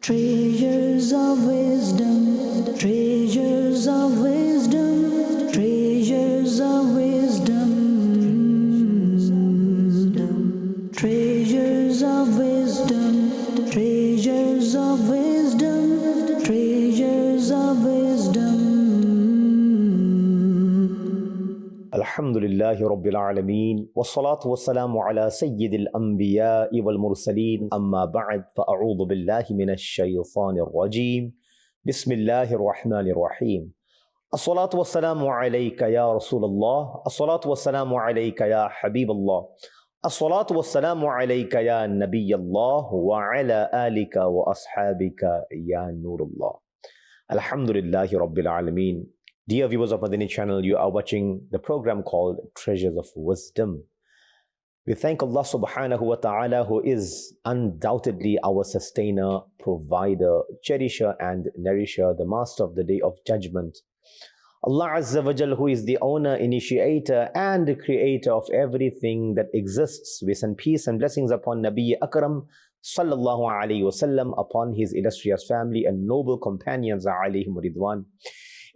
Treasures of wisdom, treasures of wisdom, treasures of wisdom, treasures of wisdom, treasures of wisdom, treasures of wisdom. Alhamdulillahi Rabbil Alameen Wassalatu wassalamu ala Sayyidil Anbiya'i wal Mursaleen Amma ba'd fa'a'udhu billahi minash shaytanir rajim Bismillahir Rahmanir Rahim As-salatu wassalamu alayka ya Rasulullah As-salatu wassalamu alayka ya Habiballah As-salatu wassalamu alayka ya Nabiyallah wa ala alika wa ashabika ya Nurullah. Alhamdulillahi Rabbil Alameen. Dear viewers of Madani Channel, you are watching the program called Treasures of Wisdom. We thank Allah subhanahu wa ta'ala, who is undoubtedly our sustainer, provider, cherisher and nourisher, the master of the day of judgment. Allah Azza wa Jal, who is the owner, initiator and creator of everything that exists. We send peace and blessings upon Nabi Akram sallallahu alayhi wasallam, upon his illustrious family and noble companions alayhim ridwan.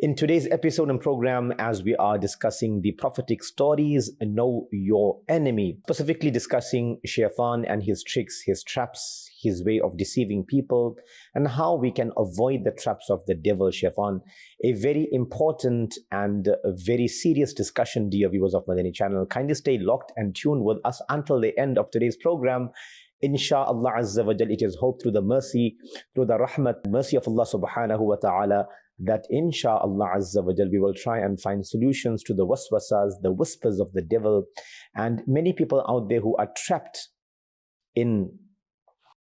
In today's episode and program, as we are discussing the prophetic stories, Know Your Enemy, specifically discussing Shaitan and his tricks, his traps, his way of deceiving people, and how we can avoid the traps of the devil, Shaitan. A very important and a very serious discussion, dear viewers of Madani Channel. Kindly stay locked and tuned with us until the end of today's program. Insha'Allah Azza wa Jal, it is hope through the mercy, through the rahmat, mercy of Allah subhanahu wa ta'ala, that insha'Allah Azza wa Jal, we will try and find solutions to the waswasas, the whispers of the devil, and many people out there who are trapped in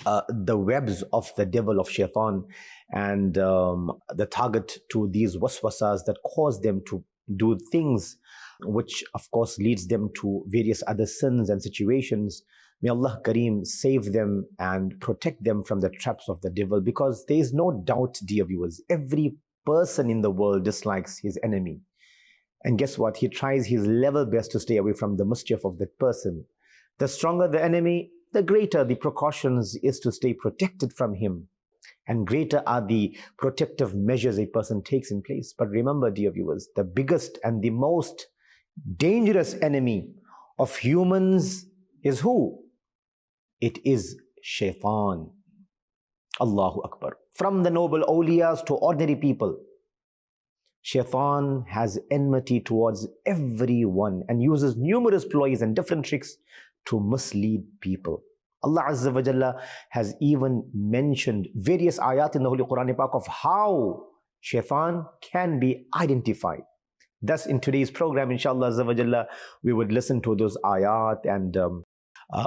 the webs of the devil, of Shaitan, and the target to these waswasas that cause them to do things which of course leads them to various other sins and situations. May Allah Kareem save them and protect them from the traps of the devil, because there is no doubt, dear viewers, every person in the world dislikes his enemy. And guess what? He tries his level best to stay away from the mischief of that person. The stronger the enemy, the greater the precautions is to stay protected from him. And greater are the protective measures a person takes in place. But remember, dear viewers, the biggest and the most dangerous enemy of humans is who? It is Shaitan. Allahu Akbar. From the noble awliyas to ordinary people, Shaitan has enmity towards everyone and uses numerous ploys and different tricks to mislead people. Allah Azza wa Jalla has even mentioned various ayat in the Holy Quran Pak of how Shaitan can be identified. Thus, in today's program, inshallah Azza wa Jalla, we would listen to those ayat and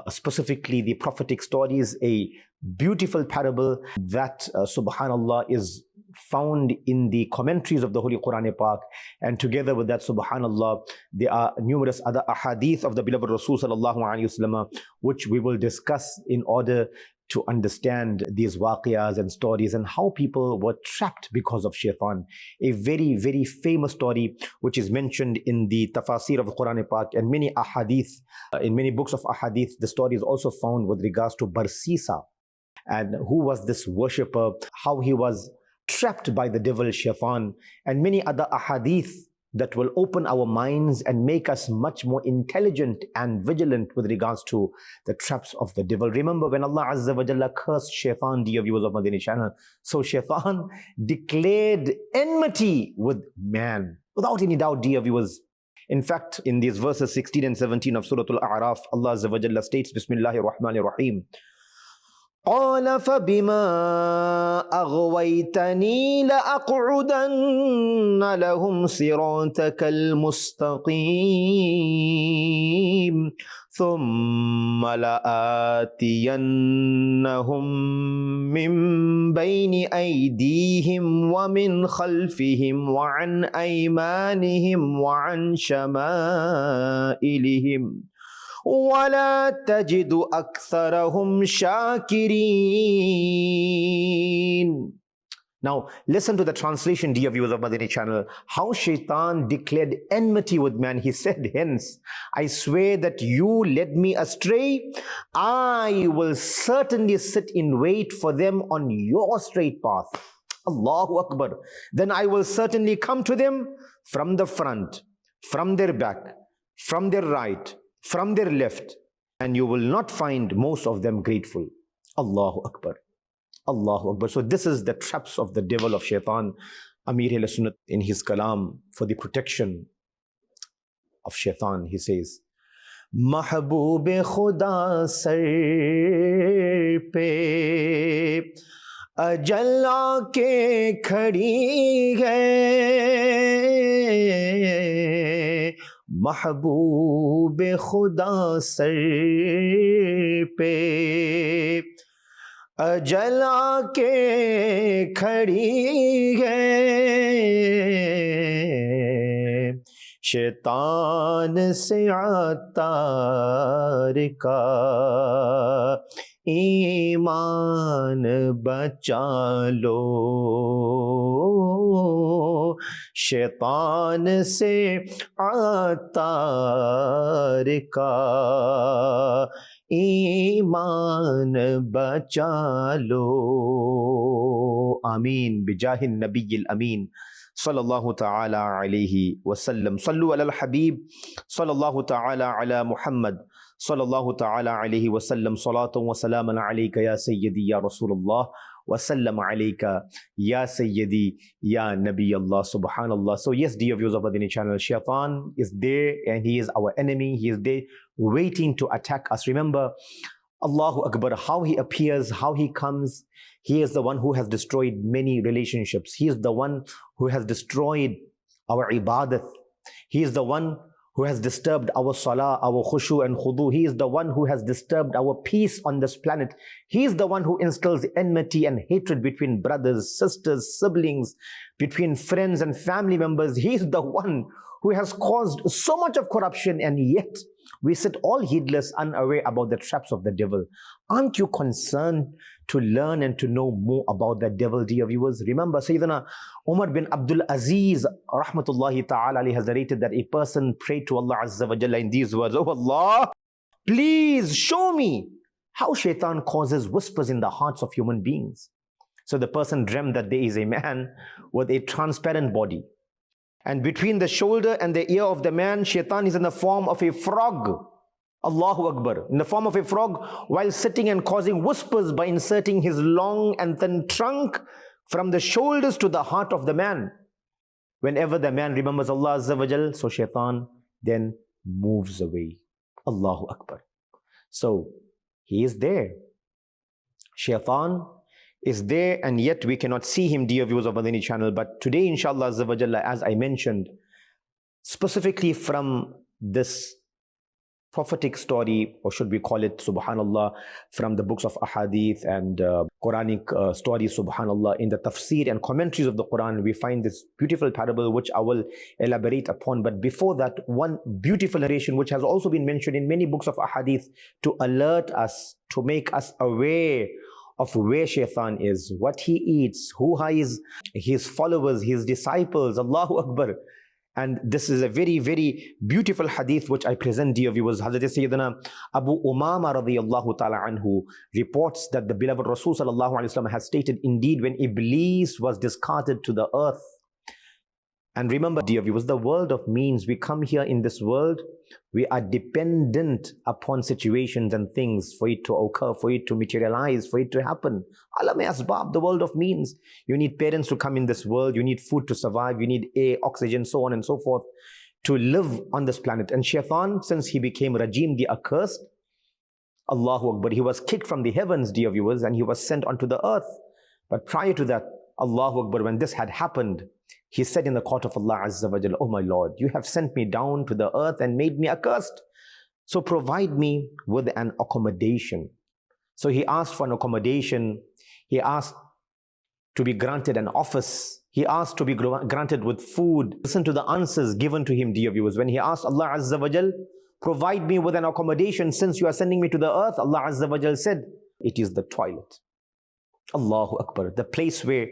specifically the prophetic stories, a beautiful parable that subhanallah is found in the commentaries of the Holy Quran Pak, and together with that, subhanallah, there are numerous other ahadith of the beloved Rasul sallallahu alaihi wasallam, which we will discuss in order to understand these waqiyas and stories and how people were trapped because of Shaitan. A very, very famous story which is mentioned in the tafasir of the Quran Pak and many ahadith, in many books of ahadith. The story is also found with regards to Barsisa, and who was this worshipper, how he was trapped by the devil Shaitan, and many other ahadith that will open our minds and make us much more intelligent and vigilant with regards to the traps of the devil. Remember when Allah Azza wa Jalla cursed Shaitan, dear viewers of Madani Channel, so Shaitan declared enmity with man, without any doubt, dear viewers. In fact, in these verses 16 and 17 of Surah Al-A'raf, Allah Azza wa Jalla states, Bismillahir Rahmanir Rahim, قال فبما أغويتني لأقعدن لهم صراطك المستقيم ثم لآتينهم من بين أيديهم ومن خلفهم وعن أيمانهم وعن شمائلهم وَلَا تَجِدُ أَكْثَرَهُمْ شَاكِرِينَ. Now, listen to the translation, dear viewers of Madani Channel. How Shaitan declared enmity with man. He said, hence, I swear that you led me astray. I will certainly sit in wait for them on your straight path. Allahu Akbar. Then I will certainly come to them from the front, from their back, from their right, from their left, and you will not find most of them grateful. Allahu Akbar. Allahu Akbar. So this is the traps of the devil of Shaitan. Amir al-Sunnat in his kalam for the protection of Shaitan, he says, Mahboob Khuda sar pe ajal aake khadi hai. Mahboob Khuda sar pe अजला के खड़ी है शैतान से अतार का ईमान बचा लो शैतान से अतार का ईमान बचा लो आमीन बिजाहिन नबील अमीन सल्लल्लाहु ताला अलैहि वसल्लम सल्लु अलल हबीब सल्लल्लाहु ताला अला मुहम्मद सल्लल्लाहु ताला अलैहि वसल्लम सलातु व सलामन अलैका या सय्यदी या रसूलुल्लाह वसल्लम अलैका या Sayyadi ya Nabi Allah, subhanallah. So yes, dear viewers of Madani Channel, Shaitan is there and he is our enemy. He is there waiting to attack us. Remember, Allahu Akbar, how he appears, how he comes. He is the one who has destroyed many relationships. He is the one who has destroyed our ibadat. He is the one who has disturbed our salah, our khushu and khudu. He is the one who has disturbed our peace on this planet. He is the one who instills enmity and hatred between brothers, sisters, siblings, between friends and family members. He is the one who has caused so much of corruption, and yet we sit all heedless, unaware about the traps of the devil. Aren't you concerned to learn and to know more about that devil, dear viewers? Remember, Sayyidina Umar bin Abdul Aziz, rahmatullahi ta'ala, has narrated that a person prayed to Allah Azza wa Jalla in these words, Oh Allah, please show me how Shaitan causes whispers in the hearts of human beings. So the person dreamt that there is a man with a transparent body. And between the shoulder and the ear of the man, Shaitan is in the form of a frog. Allahu Akbar. In the form of a frog, while sitting and causing whispers by inserting his long and thin trunk from the shoulders to the heart of the man. Whenever the man remembers Allah Azza wa Jal, so Shaitan then moves away. Allahu Akbar. So, he is there. Shaitan is there, and yet we cannot see him, dear viewers of Madani Channel. But today, inshallah Azza wa Jalla, as I mentioned, specifically from this prophetic story, or should we call it, subhanallah, from the books of ahadith and Quranic stories, subhanallah, in the tafsir and commentaries of the Quran, we find this beautiful parable which I will elaborate upon. But before that, one beautiful narration which has also been mentioned in many books of ahadith to alert us, to make us aware of where Shaitan is, what he eats, who are his followers, his disciples. Allahu Akbar. And this is a very, very beautiful hadith which I present, dear viewers. Hazrat Sayyidina Abu Umama radiyallahu ta'ala anhu reports that the beloved Rasul sallallahu alayhi wa sallam has stated, indeed, when Iblis was discarded to the earth. And remember, dear viewers, the world of means, we come here in this world, we are dependent upon situations and things for it to occur, for it to materialize, for it to happen. Alam asbab, the world of means. You need parents to come in this world, you need food to survive, you need air, oxygen, so on and so forth, to live on this planet. And Shaitan, since he became Rajim, the accursed, Allahu Akbar, he was kicked from the heavens, dear viewers, and he was sent onto the earth. But prior to that, Allahu Akbar, when this had happened, he said in the court of Allah Azza wa Jalla, Oh my Lord, you have sent me down to the earth and made me accursed. So provide me with an accommodation. So he asked for an accommodation. He asked to be granted an office. He asked to be granted with food. Listen to the answers given to him, dear viewers. When he asked Allah Azza wa Jalla, provide me with an accommodation since you are sending me to the earth, Allah Azza wa Jalla said, it is the toilet. Allahu Akbar, the place where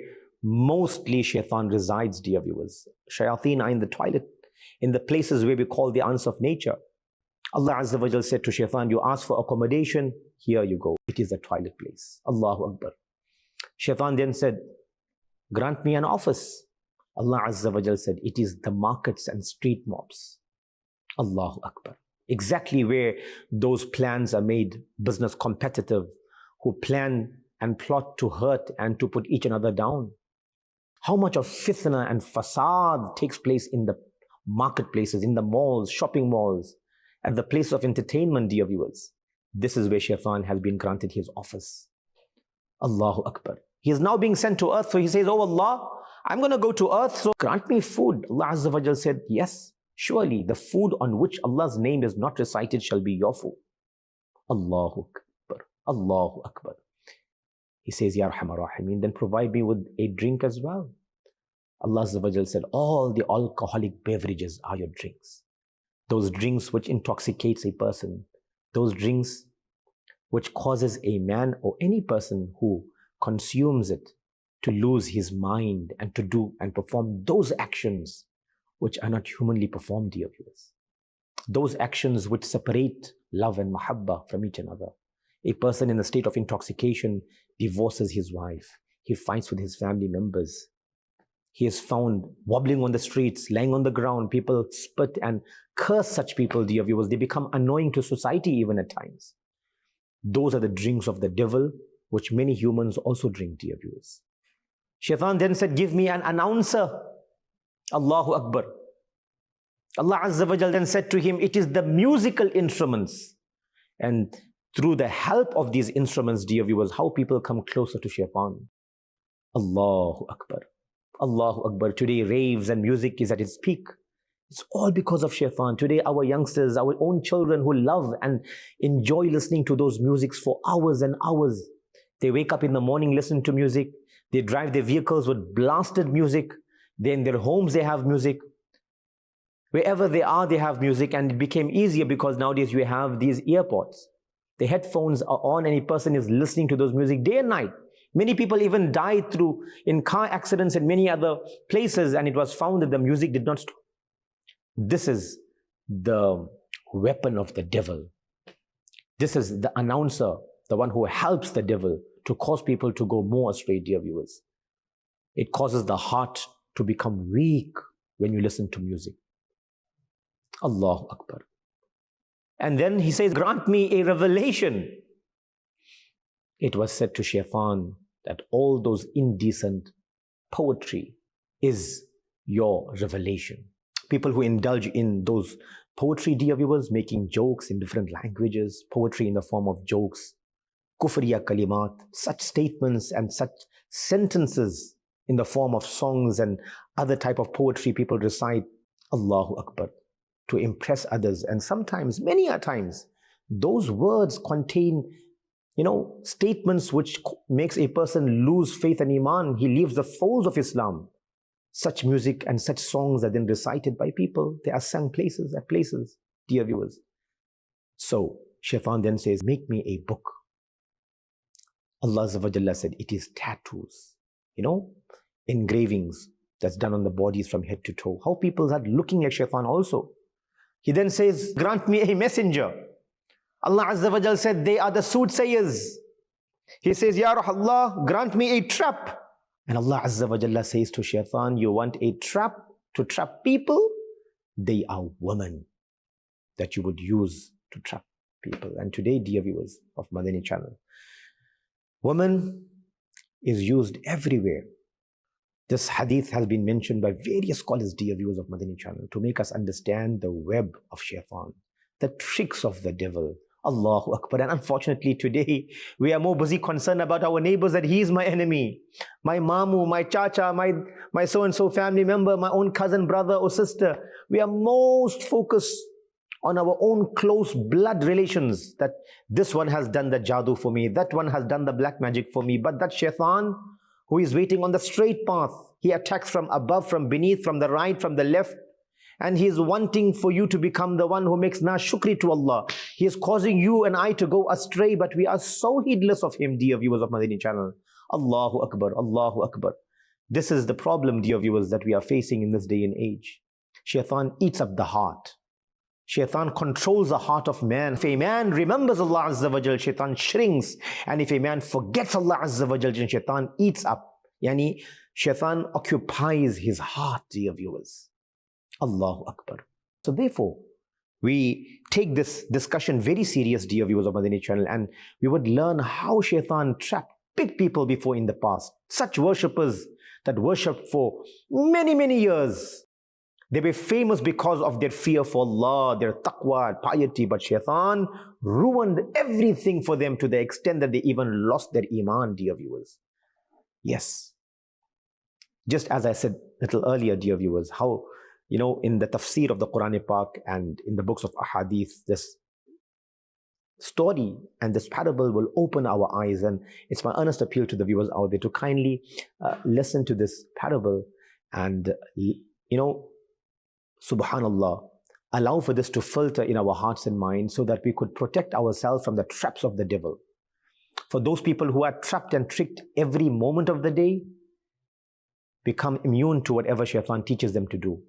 mostly shaitan resides, dear viewers. Shayateen are in the toilet, in the places where we call the answer of nature. Allah Azza wa Jal said to shaitan, you ask for accommodation, here you go. It is a toilet place. Allahu Akbar. Shaitan then said, grant me an office. Allah Azza wa Jal said, it is the markets and street mobs. Allahu Akbar. Exactly where those plans are made business competitive, who plan and plot to hurt and to put each another down. How much of fitna and fasad takes place in the marketplaces, in the malls, shopping malls, at the place of entertainment, dear viewers. This is where shaitan has been granted his office. Allahu Akbar. He is now being sent to earth, so he says, oh Allah, I'm going to go to earth, so grant me food. Allah Azza wa Jal said, yes, surely the food on which Allah's name is not recited shall be your food. Allahu Akbar. Allahu Akbar. He says, Ya Arhamar Rahimin, then provide me with a drink as well. Allah Azza wa Jal said, all the alcoholic beverages are your drinks. Those drinks which intoxicates a person, those drinks which causes a man or any person who consumes it to lose his mind and to do and perform those actions which are not humanly performed, dear viewers. Those actions which separate love and mahabbah from each another. A person in a state of intoxication divorces his wife. He fights with his family members. He is found wobbling on the streets, lying on the ground. People spit and curse such people, dear viewers. They become annoying to society even at times. Those are the drinks of the devil, which many humans also drink, dear viewers. Shaitan then said, give me an announcer. Allahu Akbar. Allah Azza wa Jal then said to him, it is the musical instruments. And through the help of these instruments, dear viewers, how people come closer to shaitan. Allahu Akbar. Allahu Akbar. Today raves and music is at its peak. It's all because of shaitan. Today our youngsters, our own children who love and enjoy listening to those musics for hours and hours. They wake up in the morning, listen to music. They drive their vehicles with blasted music. Then in their homes they have music. Wherever they are, they have music, and it became easier because nowadays you have these earpods. The headphones are on and a person is listening to those music day and night. Many people even died in car accidents and many other places, and it was found that the music did not stop. This is the weapon of the devil. This is the announcer, the one who helps the devil to cause people to go more astray, dear viewers. It causes the heart to become weak when you listen to music. Allahu Akbar. And then he says, grant me a revelation. It was said to shaitan that all those indecent poetry is your revelation. People who indulge in those poetry, dear viewers, making jokes in different languages, poetry in the form of jokes, kufriya kalimat, such statements and such sentences in the form of songs and other type of poetry people recite, Allahu Akbar, to impress others. And sometimes, many a times, those words contain, statements which makes a person lose faith and iman. He leaves the folds of Islam. Such music and such songs are then recited by people. They are sung at places, dear viewers. So, shaitan then says, make me a book. Allah Azza wa Jalla said, it is tattoos, engravings that's done on the bodies from head to toe. How people are looking at shaitan also. He then says, grant me a messenger. Allah Azza wa Jal said, they are the soothsayers. He says, Ya Allah, grant me a trap. And Allah Azza wa Jalla says to shaitan, you want a trap to trap people? They are women that you would use to trap people. And today, dear viewers of Madani Channel, woman is used everywhere. This hadith has been mentioned by various scholars, dear viewers of Madani Channel, to make us understand the web of shaitan, the tricks of the devil. Allahu Akbar. And unfortunately today, we are more busy concerned about our neighbors, that he is my enemy. My mamu, my chacha, my so-and-so family member, my own cousin, brother or sister. We are most focused on our own close blood relations, that this one has done the jadoo for me, that one has done the black magic for me. But that shaitan who is waiting on the straight path, he attacks from above, from beneath, from the right, from the left. And he is wanting for you to become the one who makes shukri to Allah. He is causing you and I to go astray, but we are so heedless of him, dear viewers of Madani Channel. Allahu Akbar, Allahu Akbar. This is the problem, dear viewers, that we are facing in this day and age. Shaitan eats up the heart. Shaitan controls the heart of man. If a man remembers Allah Azza wa Jal, Shaitan shrinks. And if a man forgets Allah Azza wa Jal, Shaitan eats up. Yani, Shaitan occupies his heart, dear viewers. Allahu Akbar. So therefore, we take this discussion very serious, dear viewers of Madani Channel, and we would learn how Shaitan trapped big people before in the past. Such worshippers that worshipped for many, many years. They were famous because of their fear for Allah, their taqwa, piety, but Shaitan ruined everything for them to the extent that they even lost their iman, dear viewers. Yes. Just as I said a little earlier, dear viewers, how, in the tafsir of the Quran Pak and in the books of ahadith, this story and this parable will open our eyes, and it's my earnest appeal to the viewers out there to kindly listen to this parable and, subhanallah, allow for this to filter in our hearts and minds so that we could protect ourselves from the traps of the devil. For those people who are trapped and tricked every moment of the day, become immune to whatever Shaitan teaches them to do.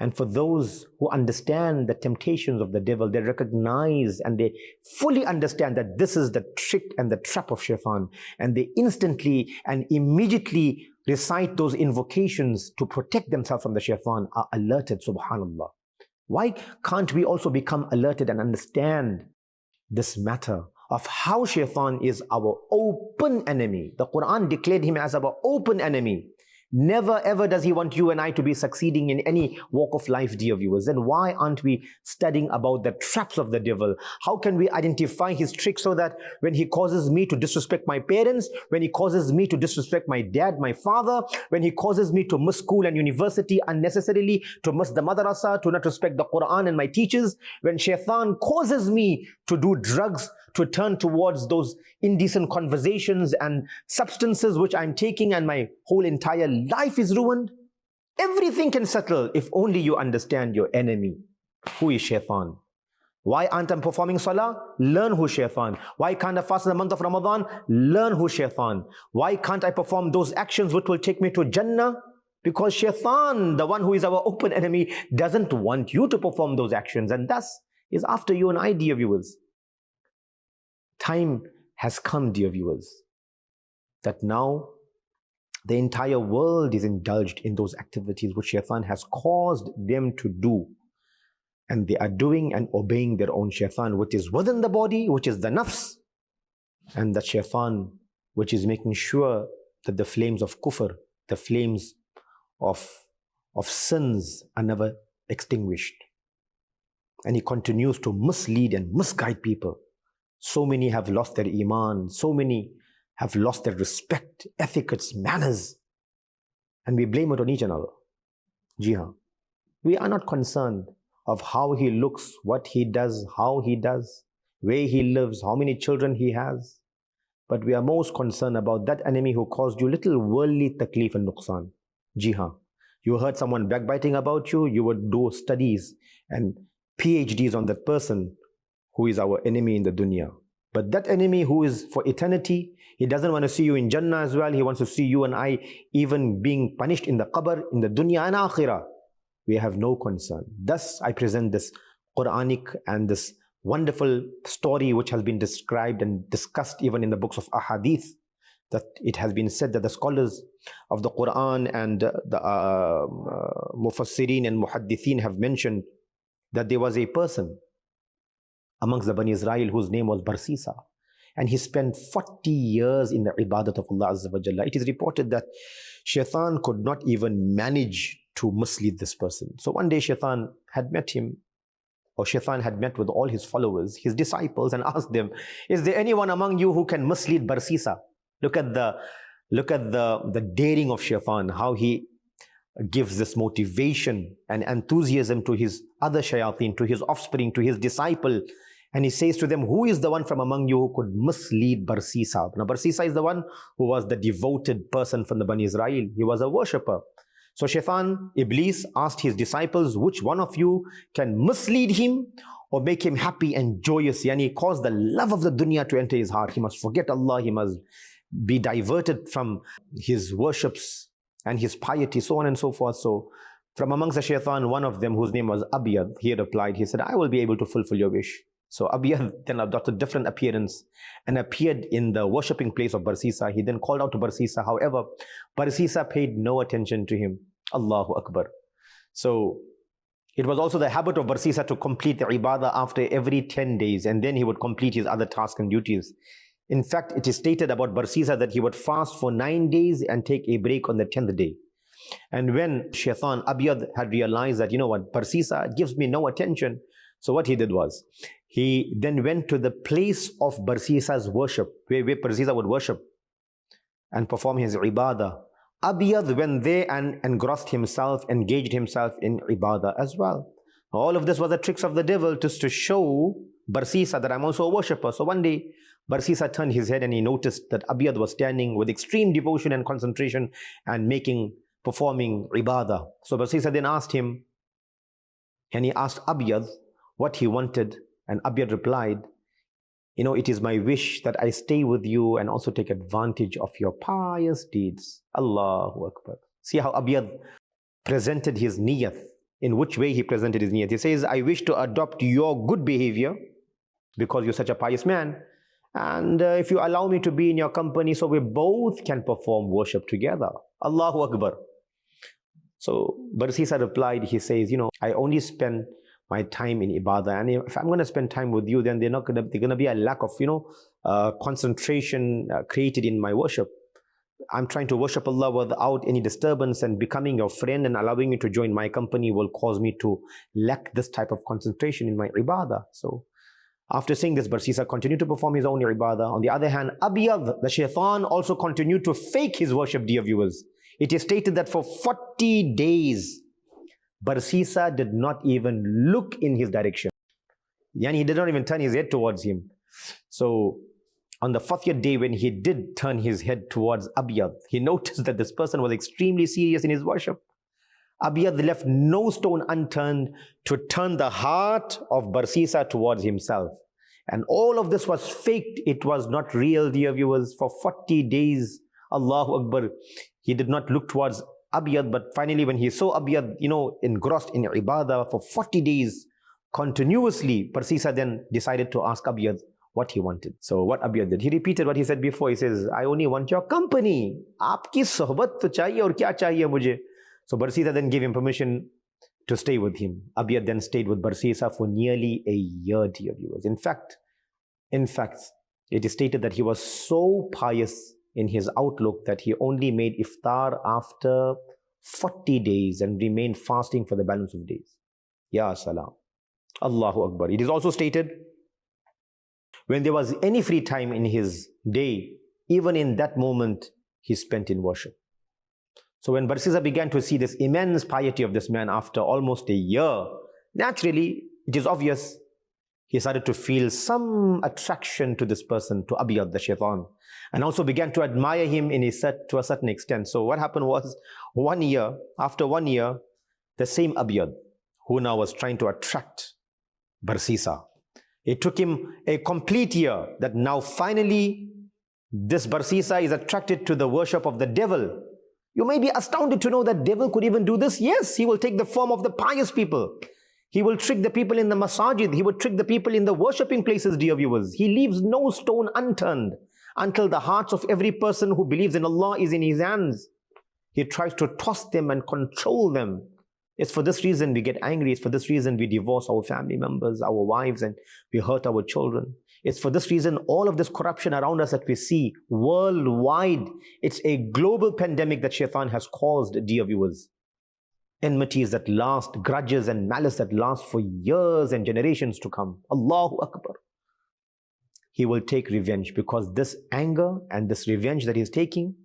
And for those who understand the temptations of the devil, they recognize and they fully understand that this is the trick and the trap of Shaitan, and they instantly and immediately recite those invocations to protect themselves from the Shaitan, are alerted, subhanallah. Why can't we also become alerted and understand this matter of how Shaitan is our open enemy? The Quran declared him as our open enemy. Never ever does he want you and I to be succeeding in any walk of life, dear viewers. Then why aren't we studying about the traps of the devil? How can we identify his tricks so that when he causes me to disrespect my parents, when he causes me to disrespect my dad, my father, when he causes me to miss school and university unnecessarily, to miss the madrasa, to not respect the Quran and my teachers, when Shaitan causes me to do drugs, to turn towards those indecent conversations and substances which I'm taking, and my whole entire life is ruined. Everything can settle if only you understand your enemy, who is Shaitan. Why aren't I performing salah? Learn who Shaitan. Why can't I fast in the month of Ramadan? Learn who Shaitan. Why can't I perform those actions which will take me to Jannah? Because Shaitan, the one who is our open enemy, doesn't want you to perform those actions, and thus is after you and I, dear viewers. Time has come, dear viewers, that now the entire world is indulged in those activities which Shaitan has caused them to do. And they are doing and obeying their own Shaitan, which is within the body, which is the nafs. And the Shaitan, which is making sure that the flames of kufr, the flames of sins are never extinguished. And he continues to mislead and misguide people. So many have lost their iman, so many have lost their respect, etiquettes, manners, and we blame it on each another. Ji haan. We are not concerned of how he looks, what he does, how he does, where he lives, how many children he has, but we are most concerned about that enemy who caused you little worldly taklif and nuqsan. Ji haan. You heard someone backbiting about you, you would do studies and PhDs on that person who is our enemy in the dunya. But that enemy who is for eternity, he doesn't want to see you in Jannah as well. He wants to see you and I even being punished in the qabr, in the dunya and akhirah. We have no concern. Thus, I present this Quranic and this wonderful story which has been described and discussed even in the books of ahadith, that it has been said that the scholars of the Quran and the mufassirin and muhaddithin have mentioned that there was a person amongst the Bani Israel whose name was Barsisa, and he spent 40 years in the ibadat of Allah Azza wa Jalla. It is reported that Shaitan could not even manage to mislead this person. So one day Shaitan had met him, or Shaitan had met with all his followers, his disciples, and asked them, is there anyone among you who can mislead Barsisa? Look at the daring of Shaitan, how he gives this motivation and enthusiasm to his other shayateen, to his offspring, to his disciple. And he says to them, who is the one from among you who could mislead Barsisa? Now Barsisa is the one who was the devoted person from the Bani Israel. He was a worshipper. So Shaitan, Iblis, asked his disciples, which one of you can mislead him or make him happy and joyous? Yani cause the love of the dunya to enter his heart. He must forget Allah, he must be diverted from his worships and his piety, so on and so forth. So from amongst the shaitan, one of them, whose name was Abiyad, he replied, he said, I will be able to fulfill your wish. So Abiyad then adopted different appearance and appeared in the worshipping place of Barsisa. He then called out to Barsisa. However, Barsisa paid no attention to him. Allahu Akbar. So it was also the habit of Barsisa to complete the ibadah after every 10 days, and then he would complete his other tasks and duties. In fact, it is stated about Barsisa that he would fast for 9 days and take a break on the 10th day. And when Shaitan Abiyad had realized that, you know what, Barsisa gives me no attention, so what he did was, he then went to the place of Barsisa's worship, where Barsisa would worship and perform his ibadah. Abiyad went there and engrossed himself, engaged himself in ibadah as well. All of this was the tricks of the devil, just to show Barsisa that I'm also a worshipper. So one day, Barsisa turned his head and he noticed that Abiyad was standing with extreme devotion and concentration and performing ibadah. So Barsisa then asked him, and he asked Abiyad what he wanted, and Abiyad replied, you know, it is my wish that I stay with you and also take advantage of your pious deeds. Allahu Akbar. See how Abiyad presented his niyat. In which way he presented his niyat? He says, I wish to adopt your good behavior because you're such a pious man. And if you allow me to be in your company, so we both can perform worship together. Allahu Akbar. So Barsisa replied, he says, you know, I only spend my time in ibadah, and if I'm going to spend time with you, then they're going to be a lack of, you know, concentration created in my worship. I'm trying to worship Allah without any disturbance, and becoming your friend and allowing you to join my company will cause me to lack this type of concentration in my ibadah. So after saying this, Barsisa continued to perform his own ibadah. On the other hand, Abiyad, the shaitan, also continued to fake his worship, dear viewers. It is stated that for 40 days, Barsisa did not even look in his direction. Yani he did not even turn his head towards him. So on the 40th day, when he did turn his head towards Abiyad, he noticed that this person was extremely serious in his worship. Abiyad left no stone unturned to turn the heart of Barsisa towards himself. And all of this was faked. It was not real, dear viewers. For 40 days, Allahu Akbar, he did not look towards Abiyad, but finally when he saw Abiyad, you know, engrossed in ibadah for 40 days continuously, Barsisa then decided to ask Abiyad what he wanted. So what Abiyad did, he repeated what he said before. He says, I only want your company. Aapki sohbat to chahiye aur kya chahiye mujhe. So Barsisa then gave him permission to stay with him. Abiyad then stayed with Barsisa for nearly a year, dear viewers. In fact, it is stated that he was so pious in his outlook that he only made iftar after 40 days and remained fasting for the balance of days. Ya salam. Allahu Akbar. It is also stated, when there was any free time in his day, even in that moment, he spent in worship. So when Barsisa began to see this immense piety of this man after almost a year, naturally, it is obvious, he started to feel some attraction to this person, to Abiyad, the shaitan, and also began to admire him to a certain extent. So what happened was, after 1 year, the same Abiyad, who now was trying to attract Barsisa, it took him a complete year that now finally this Barsisa is attracted to the worship of the devil. You may be astounded to know that devil could even do this. Yes, he will take the form of the pious people. He will trick the people in the masajid. He will trick the people in the worshipping places, dear viewers. He leaves no stone unturned until the hearts of every person who believes in Allah is in his hands. He tries to toss them and control them. It's for this reason we get angry. It's for this reason we divorce our family members, our wives, and we hurt our children. It's for this reason all of this corruption around us that we see worldwide, it's a global pandemic that shaitan has caused, dear viewers. Enmities that last, grudges and malice that last for years and generations to come. Allahu Akbar. He will take revenge, because this anger and this revenge that he is taking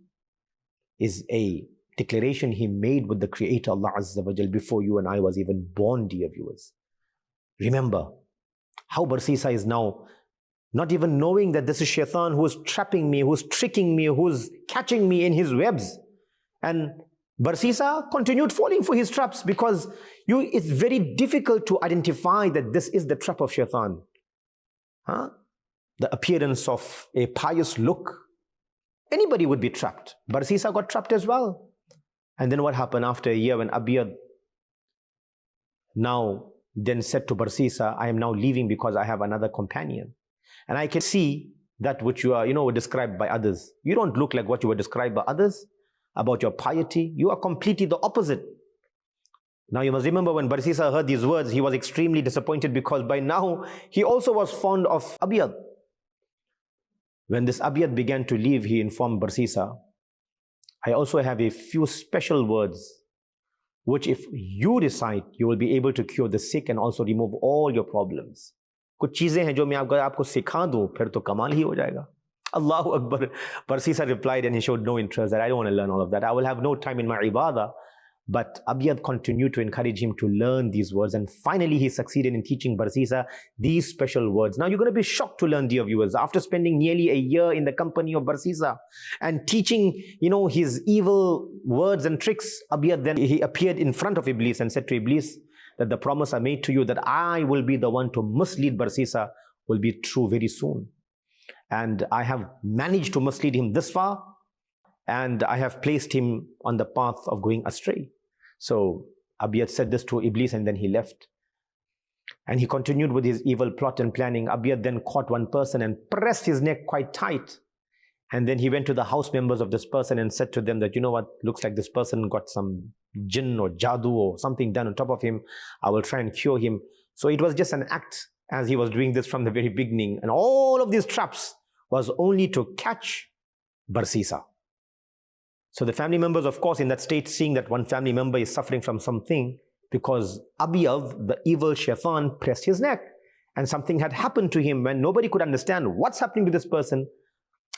is a declaration he made with the Creator Allah Azza wa Jal before you and I was even born, dear viewers. Remember how Barsisa is now not even knowing that this is shaitan who is trapping me, who is tricking me, who is catching me in his webs. And Barsisa continued falling for his traps, because it's very difficult to identify that this is the trap of shaitan. The appearance of a pious look, Anybody would be trapped. Barsisa got trapped as well. And then what happened after a year when Abiyad now then said to Barsisa, I am now leaving because I have another companion. And I can see that which you are, were described by others. You don't look like what you were described by others about your piety. You are completely the opposite. Now you must remember when Barsisa heard these words, he was extremely disappointed because by now he also was fond of Abiyad. When this Abiyad began to leave, he informed Barsisa, I also have a few special words which if you recite, you will be able to cure the sick and also remove all your problems. कुछ चीजें हैं जो मैं आपको सिखा दूं फिर तो कमाल ही हो जाएगा. Allahu Akbar. Barsisa replied and he showed no interest that I don't want to learn all of that. I will have no time in my ibadah. But Abiyad continued to encourage him to learn these words, and finally he succeeded in teaching Barsisa these special words. Now you're going to be shocked to learn, dear viewers, after spending nearly a year in the company of Barsisa and teaching, his evil words and tricks, Abiyad then he appeared in front of Iblis and said to Iblis that the promise I made to you that I will be the one to mislead Barsisa will be true very soon. And I have managed to mislead him this far, and I have placed him on the path of going astray. So Abiyad said this to Iblis and then he left. And he continued with his evil plot and planning. Abiyad then caught one person and pressed his neck quite tight. And then he went to the house members of this person and said to them that, looks like this person got some jinn or jadoo or something done on top of him. I will try and cure him. So it was just an act as he was doing this from the very beginning. And all of these traps was only to catch Barsisa. So the family members, of course, in that state, seeing that one family member is suffering from something, because Abiyad, the evil shaitan, pressed his neck. And something had happened to him when nobody could understand what's happening to this person.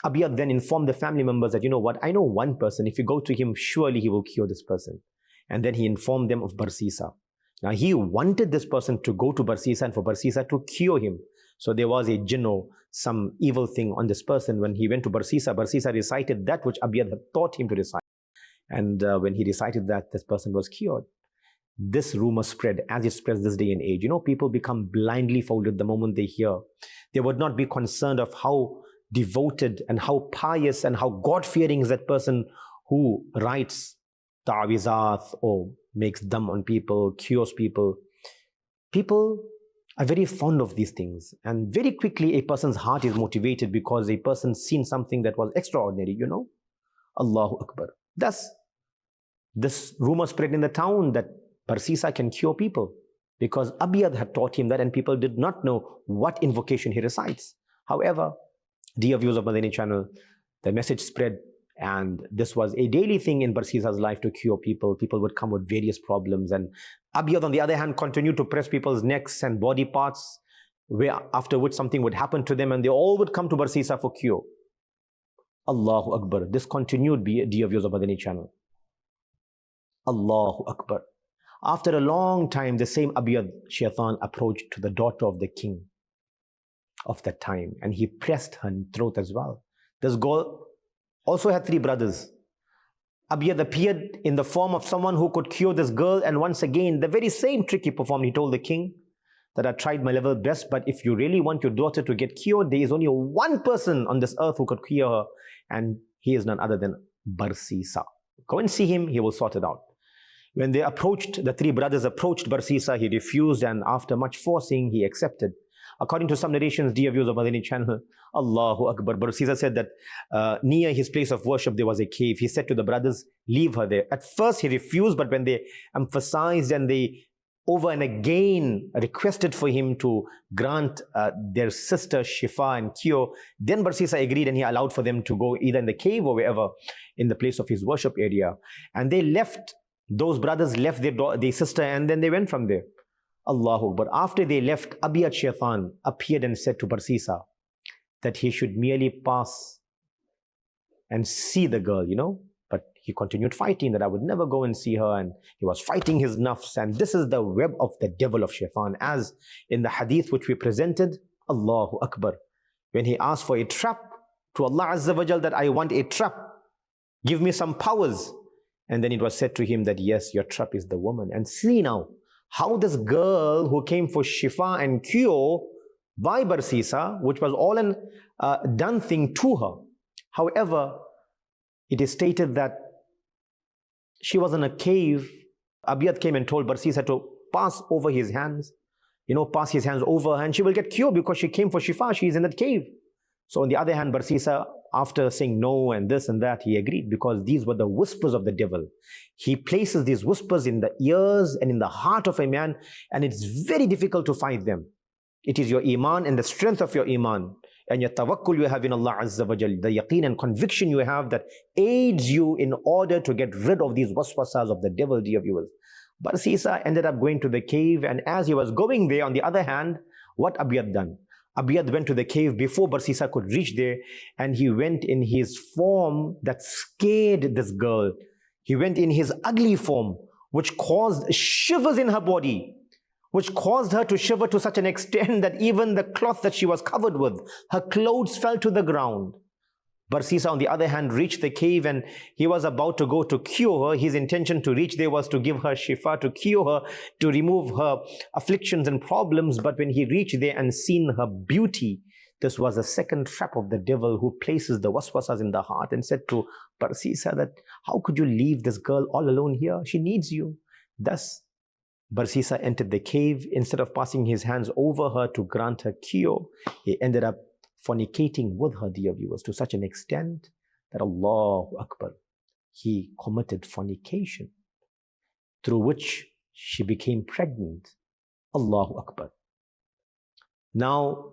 Abiyad then informed the family members that, I know one person. If you go to him, surely he will cure this person. And then he informed them of Barsisa. Now he wanted this person to go to Barsisa and for Barsisa to cure him. So there was a jinn or some evil thing on this person. When he went to Barsisa, Barsisa recited that which Abiyad had taught him to recite. And when he recited that, this person was cured. This rumor spread as it spreads this day and age. People become blindly folded the moment they hear. They would not be concerned of how devoted and how pious and how God-fearing is that person who writes ta'wizat or makes dam on people, cures people. People are very fond of these things, and very quickly a person's heart is motivated because a person's seen something that was extraordinary, Allahu Akbar. Thus, this rumor spread in the town that Barsisa can cure people because Abiyad had taught him that, and people did not know what invocation he recites. However, dear viewers of Madani Channel, the message spread, and this was a daily thing in Barsisa's life to cure people. People would come with various problems, and Abiyad, on the other hand, continued to press people's necks and body parts, after which something would happen to them, and they all would come to Barsisa for cure. Allahu Akbar. This continued, dear viewers of Madani Channel. Allahu Akbar. After a long time, the same Abiyad shaitan approached to the daughter of the king of that time, and he pressed her throat as well. This girl also had 3 brothers. Abiyad appeared in the form of someone who could cure this girl, and once again, the very same trick he performed. He told the king that I tried my level best, but if you really want your daughter to get cured, there is only one person on this earth who could cure her, and he is none other than Barsisa. Go and see him, he will sort it out. When they approached, the 3 brothers approached Barsisa, he refused, and after much forcing, he accepted. According to some narrations, dear viewers of Madani Channel, Allahu Akbar, Barsisa said that near his place of worship there was a cave. He said to the brothers, leave her there. At first he refused, but when they emphasized and they over and again requested for him to grant their sister Shifa and cure, then Barsisa agreed and he allowed for them to go either in the cave or wherever in the place of his worship area. And they left, those brothers left their sister, and then they went from there. Allahu Akbar. After they left, Abiyad shaitan appeared and said to Barsisa that he should merely pass and see the girl, But he continued fighting that I would never go and see her, and he was fighting his nafs. And this is the web of the devil of shaitan, as in the hadith which we presented. Allahu Akbar. When he asked for a trap to Allah Azza wa Jal, that I want a trap, give me some powers. And then it was said to him that yes, your trap is the woman. And see now, how this girl who came for Shifa and cure by Barsisa, which was all an done thing to her. However, it is stated that she was in a cave. Abiyad came and told Barsisa to pass over his hands, pass his hands over, and she will get cured because she came for shifa. She is in that cave. So on the other hand, Barsisa, after saying no and this and that, he agreed because these were the whispers of the devil. He places these whispers in the ears and in the heart of a man, and it's very difficult to fight them. It is your iman and the strength of your iman and your tawakkul you have in Allah Azza wa Jal, the yaqeen and conviction you have that aids you in order to get rid of these waswasas of the devil, dear viewers. Barsisa ended up going to the cave, and as he was going there, on the other hand, what Abiyad done? Abiyad went to the cave before Barsisa could reach there, and he went in his form that scared this girl. He went in his ugly form, which caused shivers in her body, which caused her to shiver to such an extent that even the cloth that she was covered with, her clothes fell to the ground. Barsisa, on the other hand, reached the cave, and he was about to go to cure her. His intention to reach there was to give her shifa, to cure her, to remove her afflictions and problems. But when he reached there and seen her beauty, this was a second trap of the devil who places the waswasas in the heart and said to Barsisa that, how could you leave this girl all alone here? She needs you. Thus, Barsisa entered the cave. Instead of passing his hands over her to grant her cure, he ended up fornicating with her, dear viewers, to such an extent that Allahu Akbar, he committed fornication, through which she became pregnant. Allahu Akbar. Now,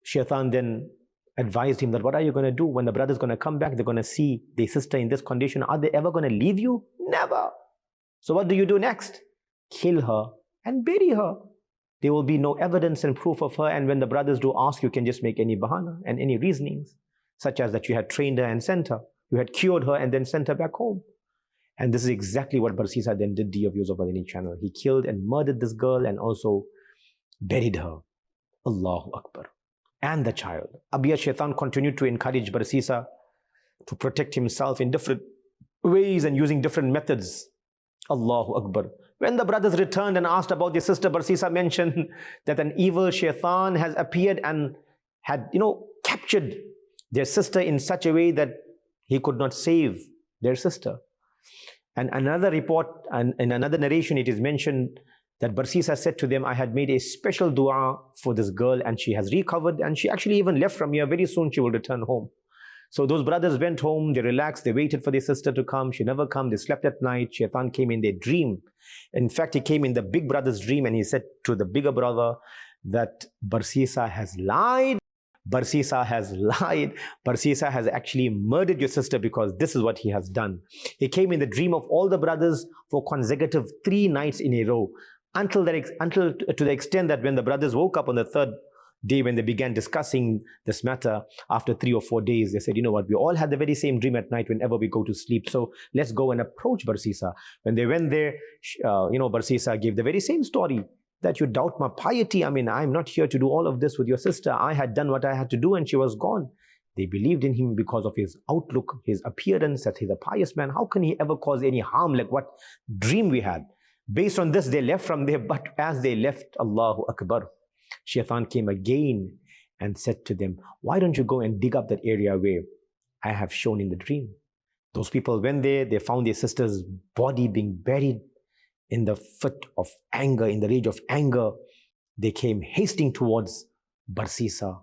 Shaitan then advised him that, what are you going to do when the brother's going to come back? They're going to see their sister in this condition. Are they ever going to leave you? Never. So what do you do next? Kill her and bury her. There will be no evidence and proof of her, and when the brothers do ask, you can just make any bahana and any reasonings, such as that you had trained her and sent her, you had cured her and then sent her back home. And this is exactly what Barsisa then did, dear viewers of Madani Channel. He killed and murdered this girl and also buried her. Allahu Akbar. And the child. Abiyad Shaitan continued to encourage Barsisa to protect himself in different ways and using different methods. Allahu Akbar. When the brothers returned and asked about their sister, Barsisa mentioned that an evil shaitan has appeared and had, captured their sister in such a way that he could not save their sister. And another report, and in another narration, it is mentioned that Barsisa said to them, I had made a special dua for this girl and she has recovered, and she actually even left from here. Very soon she will return home. So those brothers went home, they relaxed, they waited for their sister to come. She never came, they slept at night. Shaitan came in their dream. In fact, he came in the big brother's dream and he said to the bigger brother that Barsisa has lied. Barsisa has lied. Barsisa has actually murdered your sister because this is what he has done. He came in the dream of all the brothers for consecutive 3 nights in a row, until to the extent that when the brothers woke up on the third day, when they began discussing this matter, after 3 or 4 days, they said, you know what, we all had the very same dream at night whenever we go to sleep, so let's go and approach Barsisa. When they went there, Barsisa gave the very same story, that you doubt my piety. I mean, I'm not here to do all of this with your sister. I had done what I had to do and she was gone. They believed in him because of his outlook, his appearance, that he's a pious man. How can he ever cause any harm like what dream we had? Based on this, they left from there. But as they left, Allahu Akbar, Shaitan came again and said to them, why don't you go and dig up that area where I have shown in the dream? Those people went there, they found their sister's body being buried. In the fit of anger, in the rage of anger, they came hasting towards Barsisa,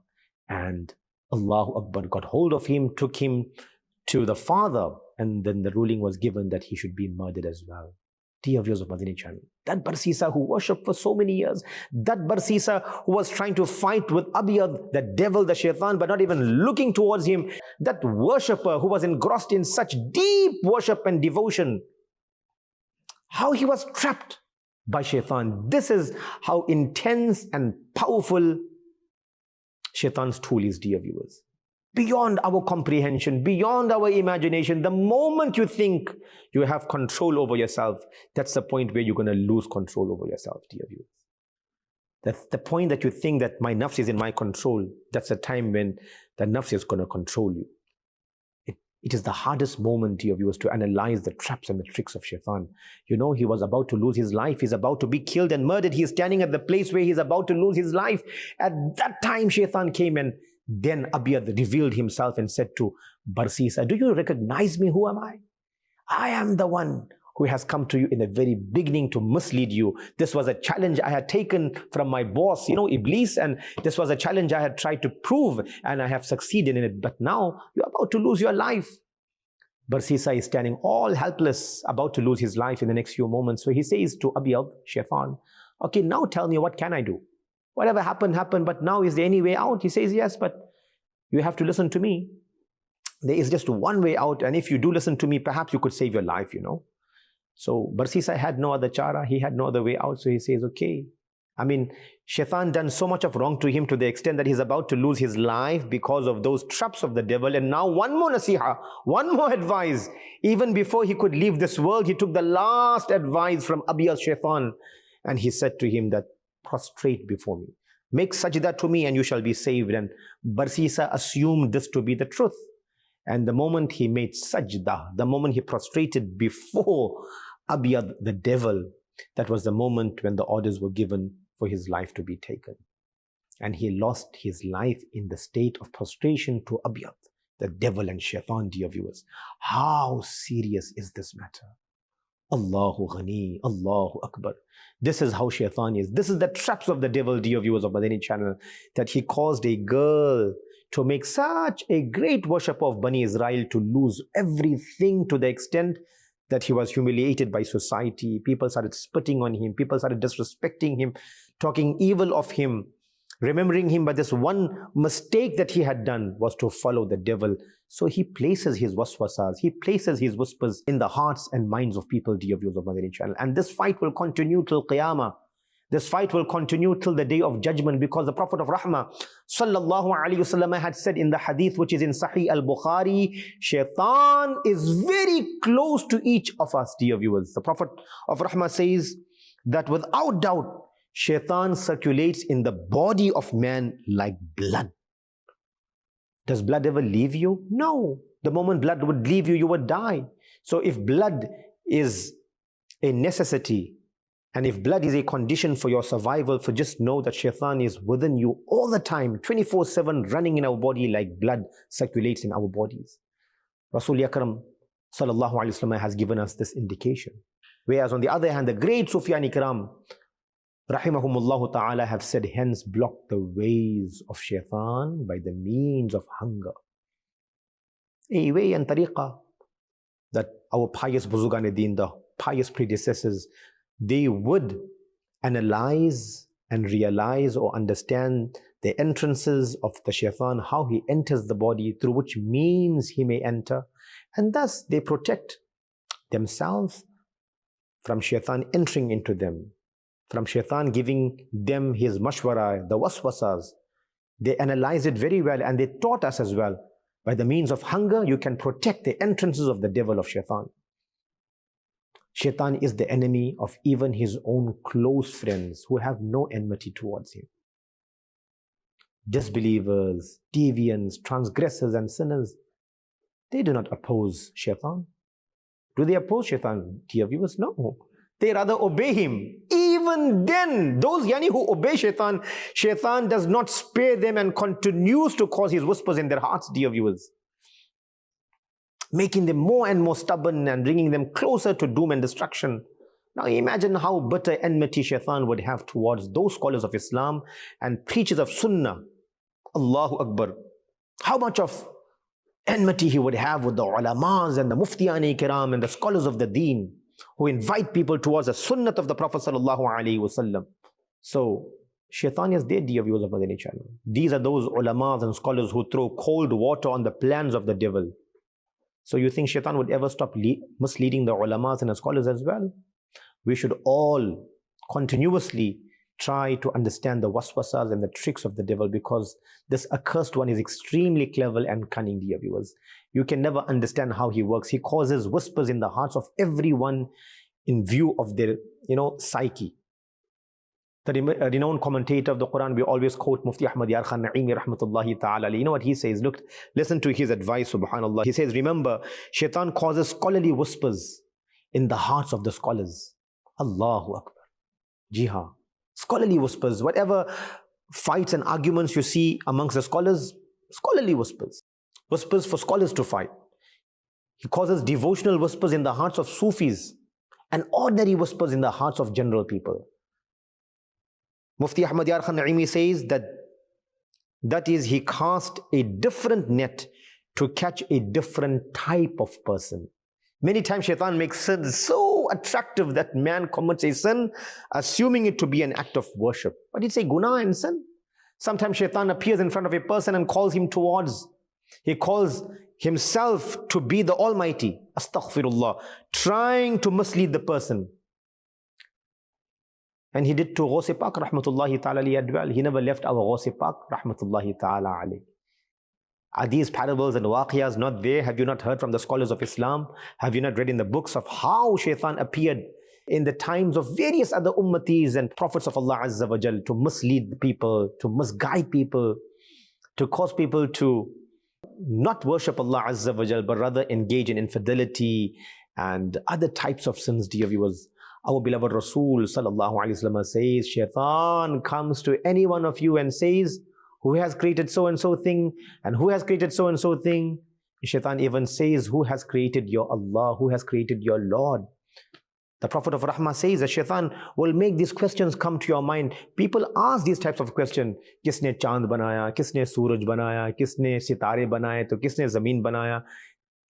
and Allahu Akbar got hold of him, took him to the father, and then the ruling was given that he should be murdered as well. Dear viewers of Madani Channel, that Barsisa who worshipped for so many years, that Barsisa who was trying to fight with Abiyad, the devil, the shaitan, but not even looking towards him, that worshipper who was engrossed in such deep worship and devotion, how he was trapped by shaitan. This is how intense and powerful shaitan's tool is, dear viewers. Beyond our comprehension, beyond our imagination. The moment you think you have control over yourself, that's the point where you're going to lose control over yourself, dear viewers. That's the point that you think that my nafs is in my control. That's the time when the nafs is going to control you. It is the hardest moment, dear viewers, to analyze the traps and the tricks of shaitan. You know, he was about to lose his life. He's about to be killed and murdered. He is standing at the place where he's about to lose his life. At that time, shaitan came, and then Abiyad revealed himself and said to Barsisa, do you recognize me? Who am I? I am the one who has come to you in the very beginning to mislead you. This was a challenge I had taken from my boss, Iblis, and this was a challenge I had tried to prove, and I have succeeded in it. But now you're about to lose your life. Barsisa is standing all helpless, about to lose his life in the next few moments. So he says to Abiyad, Shaitan, okay, now tell me, what can I do? Whatever happened, happened, but now is there any way out? He says, yes, but you have to listen to me. There is just one way out, and if you do listen to me, perhaps you could save your life, So Barsisa had no other chara, he had no other way out, so he says, okay. I mean, Shaitan done so much of wrong to him to the extent that he's about to lose his life because of those traps of the devil. And now one more nasiha, one more advice. Even before he could leave this world, he took the last advice from Abiyad Shaitan, and he said to him that, prostrate before me. Make sajda to me and you shall be saved. And Barsisa assumed this to be the truth. And the moment he made sajda, the moment he prostrated before Abiyad, the devil, that was the moment when the orders were given for his life to be taken. And he lost his life in the state of prostration to Abiyad, the devil and Shaitan, dear viewers. How serious is this matter? Allahu Ghani, Allahu Akbar. This is how Shaitan is. This is the traps of the devil, dear viewers of Madani Channel, that he caused a girl to make such a great worshipper of Bani Israel to lose everything to the extent that he was humiliated by society. People started spitting on him. People started disrespecting him, talking evil of him, remembering him by this one mistake that he had done was to follow the devil. So he places his waswasas, he places his whispers in the hearts and minds of people, dear viewers of Madani Channel. And this fight will continue till Qiyamah. This fight will continue till the day of judgment, because the Prophet of Rahmah sallallahu alaihi wasallam had said in the hadith which is in Sahih al-Bukhari, Shaitan is very close to each of us, dear viewers. The Prophet of Rahmah says that without doubt, Shaitan circulates in the body of man like blood. Does blood ever leave you? No. The moment blood would leave you, you would die. So if blood is a necessity, and if blood is a condition for your survival, for just know that Shaitan is within you all the time, 24/7, running in our body like blood circulates in our bodies. Rasul Akram sallallahu alaihi wasallam has given us this indication. Whereas on the other hand, the great Sufyan Ikram rahimahumullah ta'ala have said, hence block the ways of Shaitan by the means of hunger. A way and tariqah that our pious Buzugan-e-Din, the pious predecessors, they would analyze and realize or understand the entrances of the Shaitan, how he enters the body, through which means he may enter, and thus they protect themselves from Shaitan entering into them, from Shaitan giving them his mashwara, the waswasas. They analyzed it very well, and they taught us as well. By the means of hunger, you can protect the entrances of the devil of Shaitan. Shaitan is the enemy of even his own close friends who have no enmity towards him. Disbelievers, deviants, transgressors and sinners, they do not oppose Shaitan. Do they oppose Shaitan, dear viewers? No. They rather obey him. Even then, those who obey Shaitan, Shaitan does not spare them and continues to cause his whispers in their hearts, dear viewers, making them more and more stubborn and bringing them closer to doom and destruction. Now imagine how bitter enmity Shaitan would have towards those scholars of Islam and preachers of Sunnah. Allahu Akbar. How much of enmity he would have with the ulamas and the muftiyan kiram and the scholars of the deen who invite people towards the sunnah of the Prophet sallallahu alaihi wasallam. So Shaitan is there, dear viewers of Madani Channel. These are those ulamas and scholars who throw cold water on the plans of the devil. So you think Shaitan would ever stop misleading the ulamas and the scholars as well? We should all continuously try to understand the waswasas and the tricks of the devil, because this accursed one is extremely clever and cunning, dear viewers. You can never understand how he works. He causes whispers in the hearts of everyone in view of their, psyche. The renowned commentator of the Quran, we always quote Mufti Ahmad Yar Khan Naimi rahmatullahi ta'ala. You know what he says? Look, listen to his advice, subhanallah. He says, remember, Shaitan causes scholarly whispers in the hearts of the scholars. Allahu Akbar. Jiha. Scholarly whispers. Whatever fights and arguments you see amongst the scholars, scholarly whispers. whispers for scholars to fight. He causes devotional whispers in the hearts of Sufis and ordinary whispers in the hearts of general people. Mufti Ahmad Yar Khan Naimi says that is, he cast a different net to catch a different type of person. Many times shaitan makes sin so attractive that man commits a sin, assuming it to be an act of worship. But it's a guna and sin. Sometimes shaitan appears in front of a person and calls him towards. He calls himself to be the Almighty. Astaghfirullah. Trying to mislead the person. And he did to Ghaus Pak rahmatullahi ta'ala alayhi as well. He never left our Ghaus Pak rahmatullahi ta'ala alayhi. Are these parables and waqiyas not there? Have you not heard from the scholars of Islam? Have you not read in the books of how shaitan appeared in the times of various other ummatis and prophets of Allah Azza wa Jal to mislead people, to misguide people, to cause people to not worship Allah Azza wa Jal, but rather engage in infidelity and other types of sins, dear viewers. Our beloved Rasul sallallahu alaihi wasallam says, shaitan comes to any one of you and says, who has created so and so thing, and who has created so and so thing. Shaitan even says, who has created your Allah, who has created your Lord. The Prophet of Rahmah says that shaitan will make these questions come to your mind. People ask these types of questions. Kisne chand banaya, kisne suraj banaya, kisne sitare banaye, to kisne zameen banaya.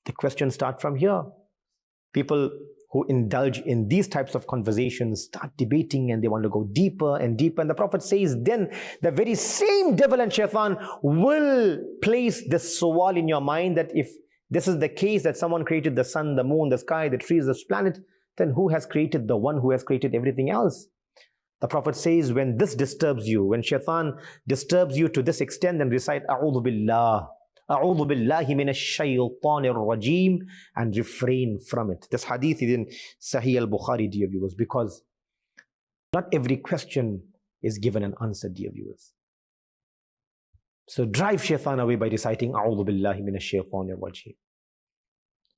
The questions start from here. People who indulge in these types of conversations start debating and they want to go deeper and deeper. And the Prophet says, then the very same devil and shaitan will place this sawal in your mind that if this is the case, that someone created the sun, the moon, the sky, the trees, this planet, then who has created the one who has created everything else? The Prophet says, when this disturbs you, when shaitan disturbs you to this extent, then recite, A'udhu Billah. A'udhu billahi minash shaytanir rajim, and refrain from it. This hadith is in Sahih al-Bukhari, dear viewers, because not every question is given an answer, dear viewers. So drive shaitan away by reciting A'udhu billahi minash shaytanir rajim.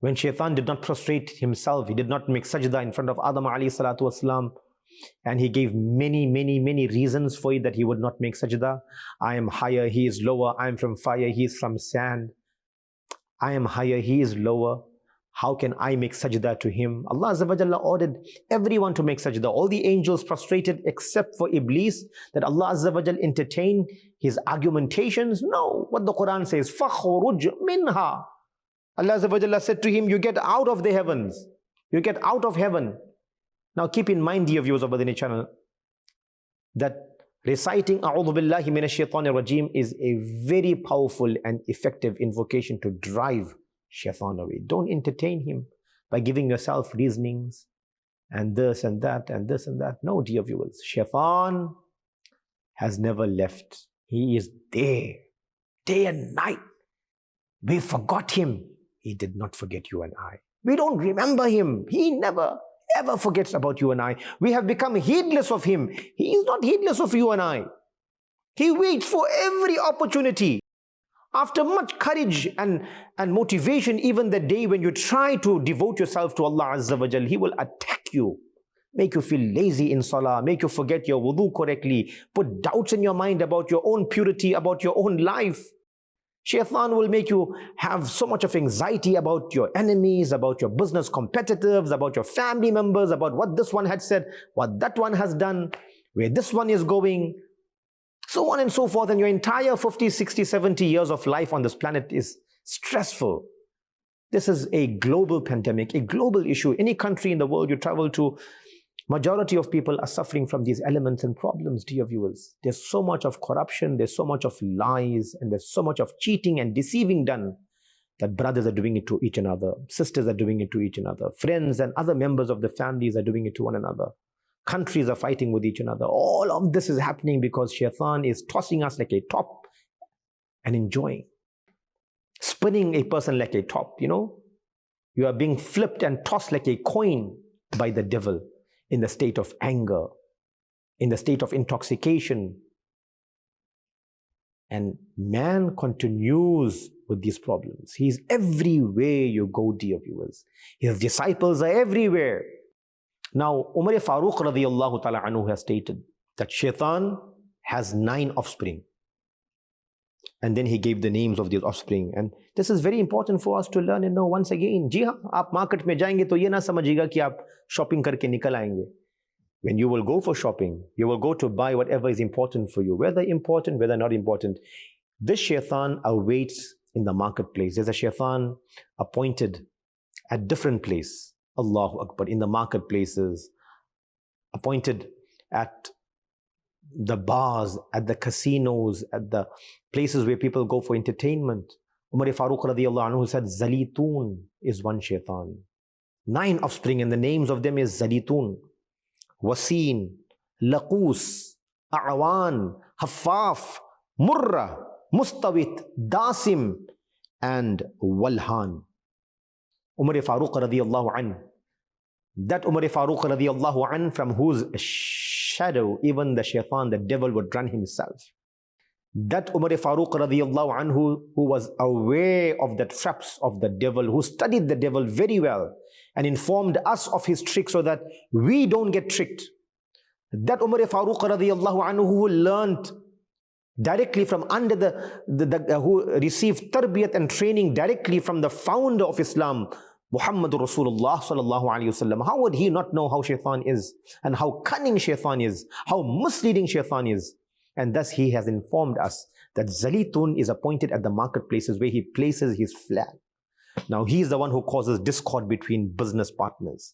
When shaitan did not prostrate himself, he did not make sajda in front of Adam alayhi salatu wasalam, and he gave many reasons for it that he would not make sajda. I am higher, he is lower. I am from fire, he is from sand. I am higher, he is lower. How can I make sajda to him? Allah Azza wa Jalla ordered everyone to make sajda. All the angels prostrated except for Iblis, that Allah Azza wa Jalla entertained his argumentations. No, what the Quran says, فَخُرُجْ مِنْهَا. Allah Azza wa Jalla said to him, you get out of the heavens. You get out of heaven. Now keep in mind, dear viewers of Madani Channel, that reciting A'udhu Billahi Minash Shaitanir Rajim is a very powerful and effective invocation to drive shaitan away. Don't entertain him by giving yourself reasonings and this and that and this and that. No, dear viewers, shaitan has never left. He is there, day and night. We forgot him. He did not forget you and I. We don't remember him. He never ever forgets about you and I. We have become heedless of him. He is not heedless of you and I. He waits for every opportunity. After much courage and motivation, even the day when you try to devote yourself to Allah Azza wa Jal, he will attack you, make you feel lazy in salah, make you forget your wudu correctly, put doubts in your mind about your own purity, about your own life. Shaitan will make you have so much of anxiety about your enemies, about your business competitors, about your family members, about what this one had said, what that one has done, where this one is going, so on and so forth. And your entire 50, 60, 70 years of life on this planet is stressful. This is a global pandemic, a global issue. Any country in the world you travel to, majority of people are suffering from these elements and problems, dear viewers. There's so much of corruption, there's so much of lies, and there's so much of cheating and deceiving done that brothers are doing it to each another, sisters are doing it to each another, friends and other members of the families are doing it to one another. Countries are fighting with each another. All of this is happening because shaitan is tossing us like a top and enjoying. Spinning a person like a top, you know. You are being flipped and tossed like a coin by the devil, in the state of anger, in the state of intoxication. And man continues with these problems. He is everywhere you go, dear viewers. His disciples are everywhere. Now, Umar Farooq radiyallahu ta'ala anhu has stated that shaitan has 9 offspring. And then he gave the names of these offspring. And this is very important for us to learn and know once again. जी हाँ, आप market में जाएंगे तो ये ना समझिएगा कि आप shopping करके निकल आएंगे. When you will go for shopping, you will go to buy whatever is important for you, whether important, whether not important. This shaitan awaits in the marketplace. There's a shaitan appointed at different places. Allahu Akbar, in the marketplaces, appointed at the bars, at the casinos, at the places where people go for entertainment. Umar Farooq radiallahu anhu said, Zalitun is one shaitan. 9 offspring, and the names of them is Zalitun, Wasin, Laqus, A'wan, Haffaf, Murra, Mustawit, Dasim, and Walhan. Umar Farooq radiallahu anhu. That Umar Farooq radiallahu anhu, from whose shadow even the shaitan, the devil, would run himself. That Umar Farooq radiallahu anhu, who was aware of the traps of the devil, who studied the devil very well and informed us of his tricks so that we don't get tricked. That Umar Farooq radiallahu anhu, who learned directly from under who received tarbiyat and training directly from the founder of Islam, Muhammadur Rasulullah sallallahu alaihi wasallam. How would he not know how shaitan is, and how cunning shaitan is, how misleading shaitan is? And thus he has informed us that Zalitun is appointed at the marketplaces where he places his flag. Now he is the one who causes discord between business partners.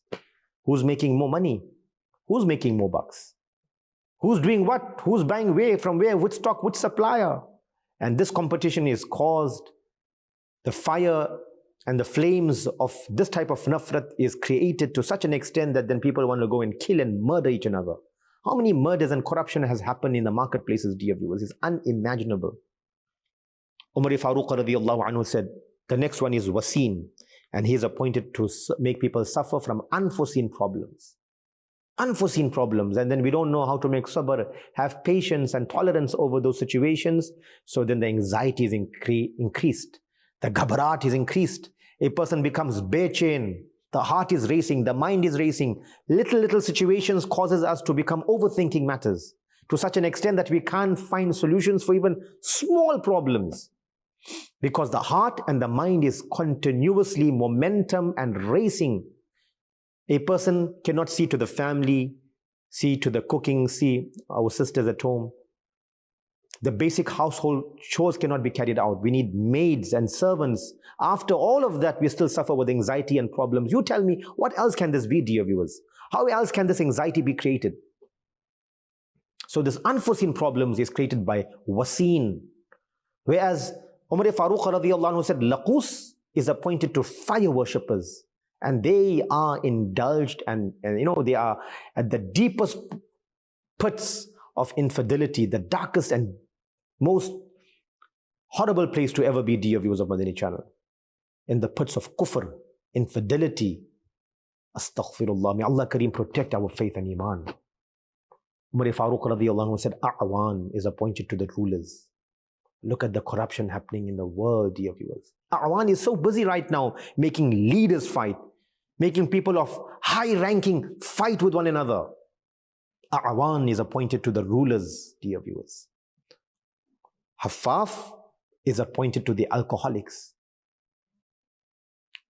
Who's making more money? Who's making more bucks? Who's doing what? Who's buying where, from where, which stock, which supplier? And this competition is caused, the fire and the flames of this type of nafrat is created to such an extent that then people want to go and kill and murder each other. How many murders and corruption has happened in the marketplaces, dear viewers? It's unimaginable. Umar Farooq radiallahu anhu said, the next one is Wasin, and he is appointed to make people suffer from unforeseen problems. Unforeseen problems, and then we don't know how to make sabr, have patience and tolerance over those situations. So then the anxiety is increased, the ghabarat is increased. A person becomes bechain, the heart is racing, the mind is racing. Little situations causes us to become overthinking matters to such an extent that we can't find solutions for even small problems, because the heart and the mind is continuously momentum and racing. A person cannot see to the family, see to the cooking, see our sisters at home. The basic household chores cannot be carried out. We need maids and servants. After all of that, we still suffer with anxiety and problems. You tell me, what else can this be, dear viewers? How else can this anxiety be created? So this unforeseen problems is created by Wasin. Whereas Umar Farooq radiallahu anhu said, Laqus is appointed to fire worshippers. And they are indulged and they are at the deepest pits of infidelity, the darkest and most horrible place to ever be, dear viewers of Madani Channel. In the pits of kufr, infidelity. Astaghfirullah. May Allah Kareem protect our faith and iman. Umar Farooq radiallahu anhu said, A'wan is appointed to the rulers. Look at the corruption happening in the world, dear viewers. A'wan is so busy right now making leaders fight, making people of high ranking fight with one another. A'wan is appointed to the rulers, dear viewers. Haffaf is appointed to the alcoholics.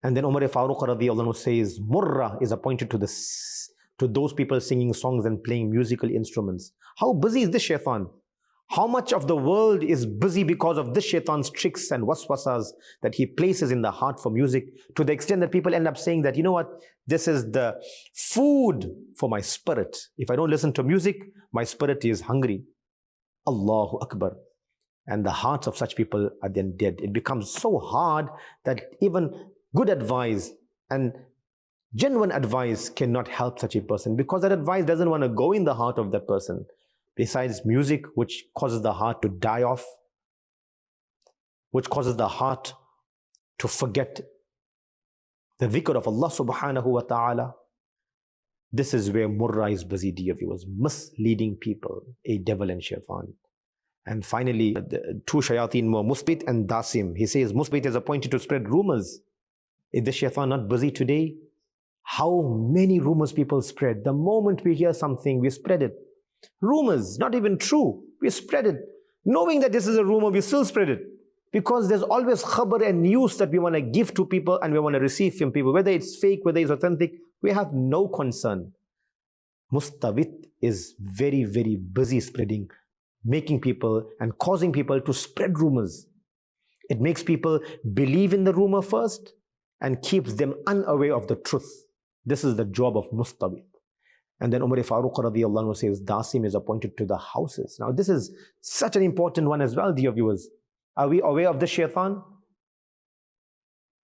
And then Umar Farooq radiallahu anhu says, Murra is appointed to those people singing songs and playing musical instruments. How busy is this shaitan? How much of the world is busy because of this shaitan's tricks and waswasas that he places in the heart for music, to the extent that people end up saying that, you know what, this is the food for my spirit. If I don't listen to music, my spirit is hungry. Allahu Akbar. And the hearts of such people are then dead. It becomes so hard that even good advice and genuine advice cannot help such a person, because that advice doesn't want to go in the heart of that person. Besides music, which causes the heart to die off, which causes the heart to forget the dhikr of Allah subhanahu wa ta'ala. This is where Murra is busy, dear viewers, misleading people, a devil and shaitan. And finally, the two shayateen more, Musbit and Dasim. He says Musbit is appointed to spread rumors. Is the shaitan not busy today? How many rumors people spread? The moment we hear something, we spread it. Rumors, not even true, we spread it. Knowing that this is a rumor, we still spread it. Because there's always khabar and news that we want to give to people and we want to receive from people. Whether it's fake, whether it's authentic, we have no concern. Mustawit is very, very busy spreading, making people and causing people to spread rumors. It makes people believe in the rumor first and keeps them unaware of the truth. This is the job of Mustawit. And then Umar Farooq radiallahu anhu says, Dasim is appointed to the houses. Now this is such an important one as well, dear viewers. Are we aware of the shaitan?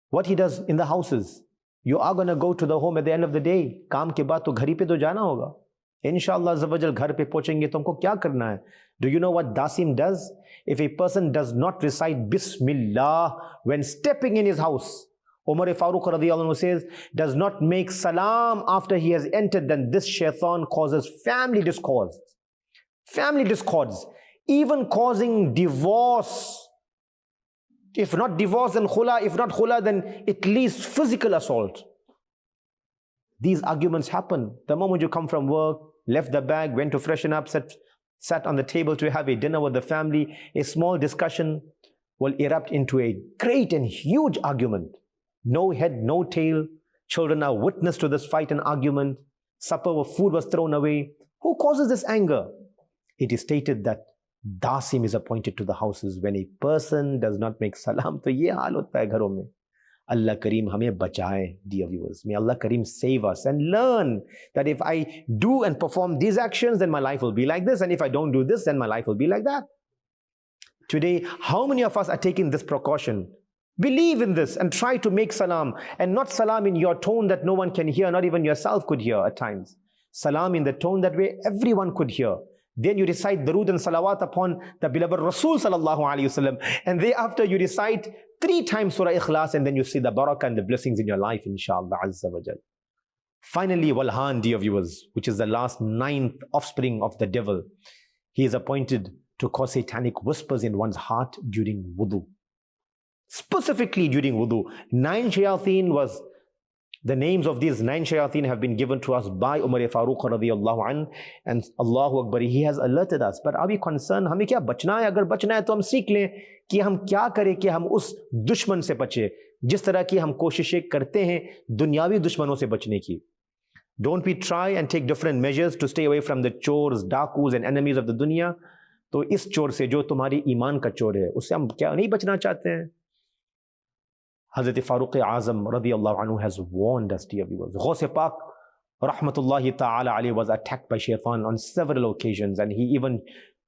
What he does in the houses. You are going to go to the home at the end of the day. Kaam ke baad to ghari pe to jana hoga. Inshallah Zawajal ghar pe pochenge to humko kya karna hai? Do you know what Dasim does? If a person does not recite Bismillah when stepping in his house, Umar Farooq radiallahu anhu says, does not make salam after he has entered, then this shaitan causes family discords. Family discords. Even causing divorce. If not divorce, then khula. If not khula, then at least physical assault. These arguments happen. The moment you come from work, left the bag, went to freshen up, sat on the table to have a dinner with the family, a small discussion will erupt into a great and huge argument. No head, no tail. Children are witness to this fight and argument. Supper or food was thrown away. Who causes this anger? It is stated that Dasim is appointed to the houses when a person does not make salam. To ye haal hota hai gharon mein. Allah Kareem hame bachaye, dear viewers. May Allah Kareem save us and learn that if I do and perform these actions, then my life will be like this. And if I don't do this, then my life will be like that. Today, how many of us are taking this precaution? Believe in this and try to make salam. And not salam in your tone that no one can hear, not even yourself could hear at times. Salam in the tone that way everyone could hear. Then you recite Darood and Salawat upon the beloved Rasul sallallahu alayhi wasallam. And thereafter you recite 3 times Surah Ikhlas, and then you see the barakah and the blessings in your life, inshallah azza wa jal. Finally, Walhan, dear viewers, which is the last 9th offspring of the devil. He is appointed to cause satanic whispers in one's heart during wudu. Specifically during wudu. 9 shayateen was the names of these 9 shayateen have been given to us by Umar Farooq radiyallahu an, and Allahu Akbar, he has alerted us. But are we concerned? हमें क्या बचना है? अगर बचना है तो हम सीख लें कि हम क्या करें कि हम उस दुश्मन से बचें जिस तरह की हम कोशिशें करते हैं दुनियावी दुश्मनों से बचने की. Don't we try and take different measures to stay away from the chores, dakus and enemies of the dunya? तो इस चोर से जो तुम्हारी ईमान का चोर है उससे हम क्या नहीं बचना चाहते हैं? Hazrat Farooq Azam radiyallahu anhu has warned us, dear viewers. Ghaus Pak rahmatullahi ta'ala alayhi was attacked by shaitan on several occasions, and he even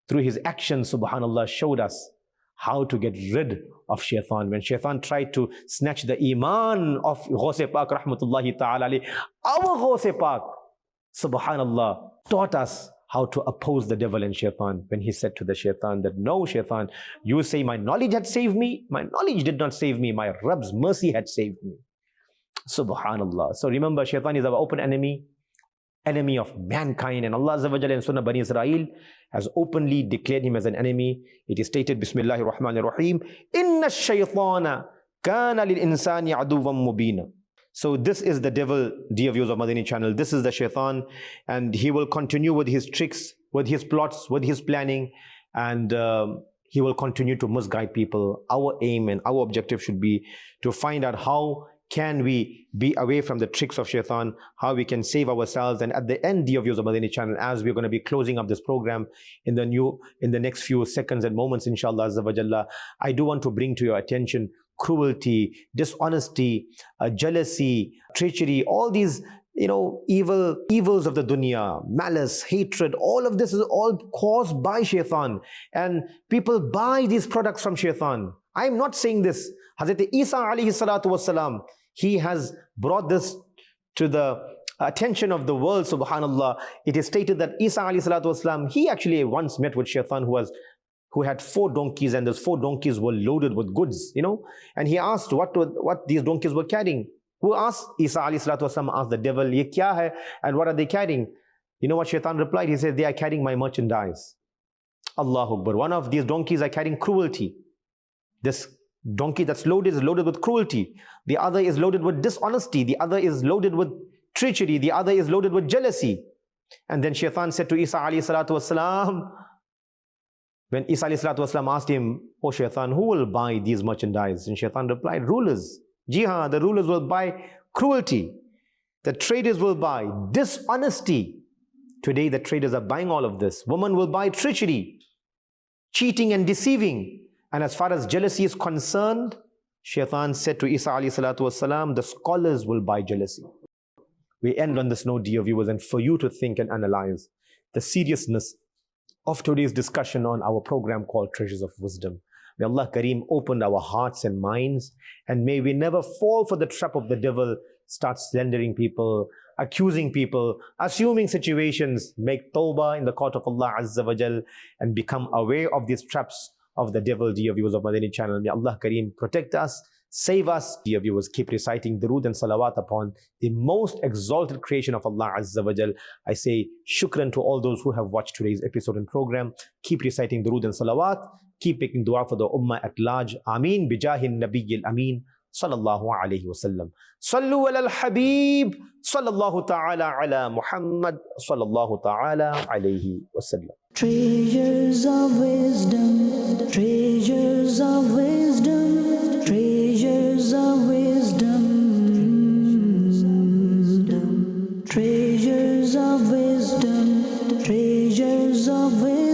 through his actions, subhanallah, showed us how to get rid of shaitan. When shaitan tried to snatch the iman of Ghaus Pak rahmatullahi ta'ala alayhi, our Ghaus Pak, subhanallah, taught us how to oppose the devil and shaitan when he said to the shaitan that, no shaitan, you say my knowledge had saved me. My knowledge did not save me. My Rabb's mercy had saved me. Subhanallah. So remember, shaitan is our open enemy of mankind, and Allah Azza wa Jalla in Sunnah Bani Israel has openly declared him as an enemy. It is stated, Bismillahir Rahmanir Rahim, Inna shaytana kana lil insani aduwwan mubina. So this is the devil, dear viewers of Madani Channel. This is the shaitan, and he will continue with his tricks, with his plots, with his planning, and he will continue to misguide people. Our aim and our objective should be to find out how can we be away from the tricks of shaitan, how we can save ourselves. And at the end, dear viewers of Madani Channel, as we're going to be closing up this program in the next few seconds and moments, inshallah azza wa jalla, I do want to bring to your attention cruelty, dishonesty, jealousy, treachery, all these, evils of the dunya, malice, hatred, all of this is all caused by shaitan. And people buy these products from shaitan. I am not saying this. Hazrat Isa alayhi salatu wasalam, he has brought this to the attention of the world, subhanallah. It is stated that Isa alayhi salatu wasalam, he actually once met with shaitan who had 4 donkeys, and those 4 donkeys were loaded with goods, and he asked what these donkeys were carrying. Who asked? Isa alayhi salatu wasalam asked the devil, ye kya hai, and what are they carrying? You know what shaitan replied? He said, they are carrying my merchandise. Allahu Akbar. One of these donkeys are carrying cruelty. This donkey that's loaded is loaded with cruelty. The other is loaded with dishonesty. The other is loaded with treachery. The other is loaded with jealousy. And then shaitan said to Isa alayhi salatu wasalam, When Isa alayhi salatu wasalam asked him, "O Shaitan, who will buy these merchandise?" And Shaitan replied, "Rulers. Jihad, the rulers will buy cruelty. The traders will buy dishonesty. Today the traders are buying all of this. Women will buy treachery, cheating and deceiving. And as far as jealousy is concerned," Shaitan said to Isa alayhi salatu wasalam, "the scholars will buy jealousy." We end on this note, dear viewers, and for you to think and analyze the seriousness of today's discussion on our program called Treasures of Wisdom. May Allah Kareem open our hearts and minds, and may we never fall for the trap of the devil, start slandering people, accusing people, assuming situations, make tawbah in the court of Allah Azza wa Jal, and become aware of these traps of the devil, dear viewers of Madani Channel. May Allah Kareem protect us, save us. Dear viewers, keep reciting durood and salawat upon the most exalted creation of Allah Azza wa Jal. I say shukran to all those who have watched today's episode and program. Keep reciting durood and salawat. Keep making dua for the ummah at large. Ameen bijahin nabiyil ameen. Sallallahu alayhi wasallam. Sallu ala al-habib. Sallallahu ta'ala ala Muhammad. Sallallahu ta'ala alayhi wasallam. Treasures of wisdom, treasures of wisdom, treasures of wisdom, treasures of wisdom, treasures of wisdom.